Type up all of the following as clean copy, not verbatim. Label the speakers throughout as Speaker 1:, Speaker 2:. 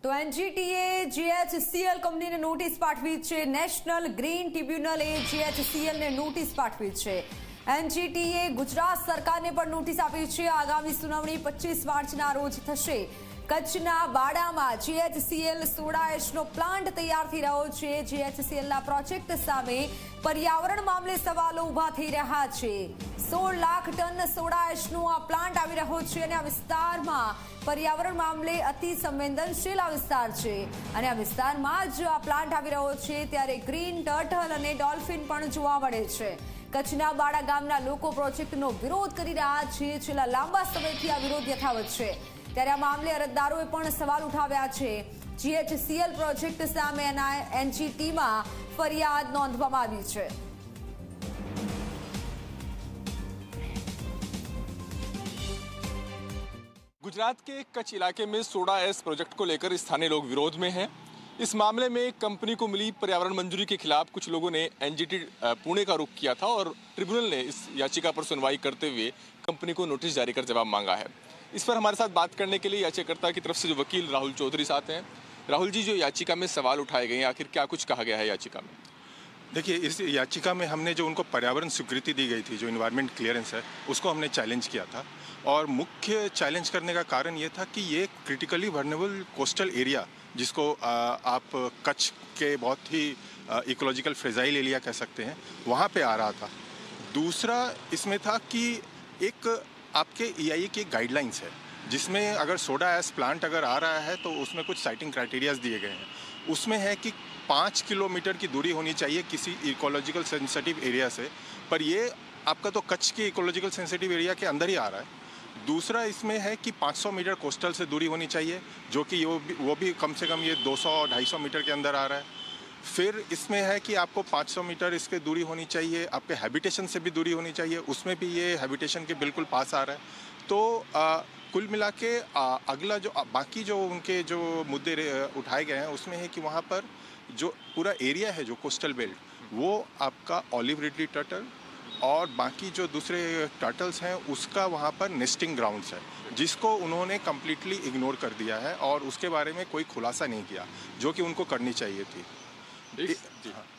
Speaker 1: તો એનજીટીએ જીએચસીએલ કંપનીને નોટિસ પાઠવી છે. નેશનલ ગ્રીન ટ્રિબ્યુનલે જીએચસીએલને નોટિસ પાઠવી છે. એનજીટીએ ગુજરાત સરકારને પણ નોટિસ આપી છે. આગામી સુનાવણી 25 માર્ચના રોજ થશે. કચ્છના બાડામાં જીએચસીએલ સોડા એશનો પ્લાન્ટ તૈયાર થઈ રહ્યો છે. જીએચસીએલના પ્રોજેક્ટ સામે પર્યાવરણ મામલે સવાલો ઉભા થઈ રહ્યા છે. 16 લાખ ટન સોડા એશનો આ પ્લાન્ટ આવી રહ્યો છે અને આ વિસ્તારમાં પર્યાવરણ મામલે અતિ સંવેદનશીલ આ વિસ્તાર છે અને આ વિસ્તારમાં જ આ પ્લાન્ટ આવી રહ્યો છે ત્યારે ગ્રીન ટર્ટલ અને ડોલ્ફિન પણ જોવા મળે છે. કચ્છના બાડા ગામના લોકો પ્રોજેક્ટનો વિરોધ કરી રહ્યા છે. છેલ્લા લાંબા સમયથી આ વિરોધ યથાવત છે ત્યારે આ મામલે અરજદારોએ પણ સવાલ ઉઠાવ્યા છે. જીએચસીએલ પ્રોજેક્ટ સામે એનજીટીમાં ફરિયાદ નોંધવામાં આવી છે.
Speaker 2: गुजरात के कच्छ इलाके में सोडा एश प्रोजेक्ट को लेकर स्थानीय लोग विरोध में हैं. इस मामले में कंपनी को मिली पर्यावरण मंजूरी के खिलाफ कुछ लोगों ने एनजीटी पुणे का रुख किया था और ट्रिब्यूनल ने इस याचिका पर सुनवाई करते हुए कंपनी को नोटिस जारी कर जवाब मांगा है. इस पर हमारे साथ बात करने के लिए याचिकाकर्ता की तरफ से जो वकील राहुल चौधरी साथ हैं. राहुल जी, जो याचिका में सवाल उठाए गए हैं, आखिर क्या कुछ कहा गया है याचिका में?
Speaker 3: देखिए, इस याचिका में हमने जो उनको पर्यावरण स्वीकृति दी गई थी, जो इन्वायरमेंट क्लियरेंस है, उसको हमने चैलेंज किया था. और मुख्य चैलेंज करने का कारण ये था कि ये क्रिटिकली वर्नेबल कोस्टल एरिया, जिसको आप कच्छ के बहुत ही इकोलॉजिकल फ्रेजाइल एरिया कह सकते हैं, वहाँ पे आ रहा था. दूसरा इसमें था कि एक आपके EIA की गाइडलाइंस है, जिसमें अगर सोडा एश प्लांट अगर आ रहा है तो उसमें कुछ साइटिंग क्राइटेरियाज दिए गए हैं. उसमें है कि 5 किलोमीटर की दूरी होनी चाहिए किसी इकोलॉजिकल सेंसिटिव एरिया से, पर ये आपका तो कच्छ के इकोलॉजिकल सेंसिटिव एरिया के अंदर ही आ रहा है. दूसरा इसमें है कि 500 मीटर कोस्टल से दूरी होनी चाहिए, जो कि वो भी कम से कम ये 200-250 मीटर के अंदर आ रहा है. फिर इसमें है कि आपको 500 मीटर इसके दूरी होनी चाहिए, आपके हैबिटेशन से भी दूरी होनी चाहिए, उसमें भी ये हैबिटेशन के बिल्कुल पास आ रहा है. तो कुल मिला के अगला जो बाकी जो उनके जो मुद्दे उठाए गए हैं, उसमें है कि वहाँ पर जो पूरा एरिया है, जो कोस्टल बेल्ट, वो आपका ऑलिव रिडली टर्टल और बाकी जो दूसरे टर्टल्स हैं उसका वहाँ पर नेस्टिंग ग्राउंड्स है, जिसको उन्होंने कम्प्लीटली इग्नोर कर दिया है और उसके बारे में कोई खुलासा नहीं किया, जो कि उनको करनी चाहिए थी.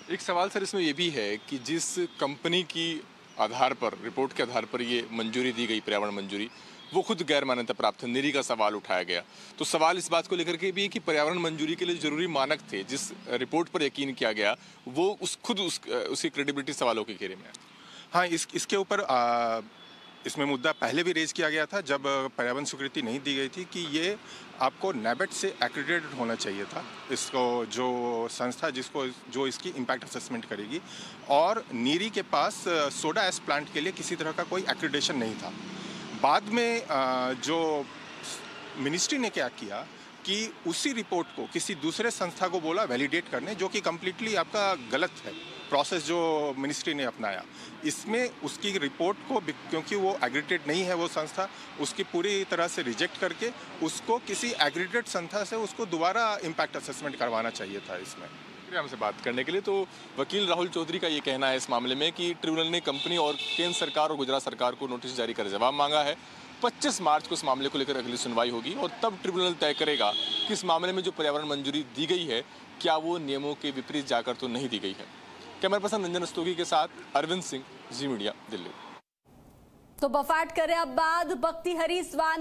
Speaker 2: एक सवाल सर इसमें ये भी है कि जिस कंपनी की आधार पर, रिपोर्ट के आधार पर ये मंजूरी दी गई, पर्यावरण मंजूरी, वो खुद गैर मान्यता प्राप्त है. नीरी का सवाल उठाया गया. तो सवाल इस बात को लेकर के भी है कि पर्यावरण मंजूरी के लिए जरूरी मानक थे, जिस रिपोर्ट पर यकीन किया गया, वो उसकी क्रेडिबिलिटी सवालों के घेरे में है.
Speaker 3: हाँ, इसके ऊपर इसमें मुद्दा पहले भी रेज किया गया था, जब पर्यावरण स्वीकृति नहीं दी गई थी, कि ये आपको NABET से एक्रेडिटेड होना चाहिए था, इसको जो संस्था जो इसकी इम्पैक्ट असेसमेंट करेगी. और नीरी के पास सोडा एश प्लांट के लिए किसी तरह का कोई एक्रेडिटेशन नहीं था. बाद में जो मिनिस्ट्री ने क्या किया कि उसी रिपोर्ट को किसी दूसरे संस्था को बोला वैलिडेट करने, जो कि कम्प्लीटली आपका गलत है प्रोसेस जो मिनिस्ट्री ने अपनाया. इसमें उसकी रिपोर्ट को, क्योंकि वो एग्रीडेटेड नहीं है वो संस्था, उसकी पूरी तरह से रिजेक्ट करके उसको किसी एग्रीडेटेड संस्था से उसको दोबारा इम्पैक्ट असेसमेंट करवाना चाहिए था. इसमें
Speaker 2: हमसे बात करने के लिए तो वकील राहुल चौधरी का ये कहना है इस मामले में कि ट्रिब्यूनल ने कंपनी और केंद्र सरकार और गुजरात सरकार को नोटिस जारी कर जवाब मांगा है. 25 मार्च को इस मामले को लेकर अगली सुनवाई होगी और तब ट्रिब्यूनल तय करेगा कि इस मामले में जो पर्यावरण मंजूरी दी गई है, क्या वो नियमों के विपरीत जाकर तो नहीं दी गई है. कैमरा पर्सन रंजन रस्तोगी के साथ अरविंद सिंह, जी मीडिया, दिल्ली.
Speaker 1: तो बफाट करे अब बाद भक्ति हरी स्वान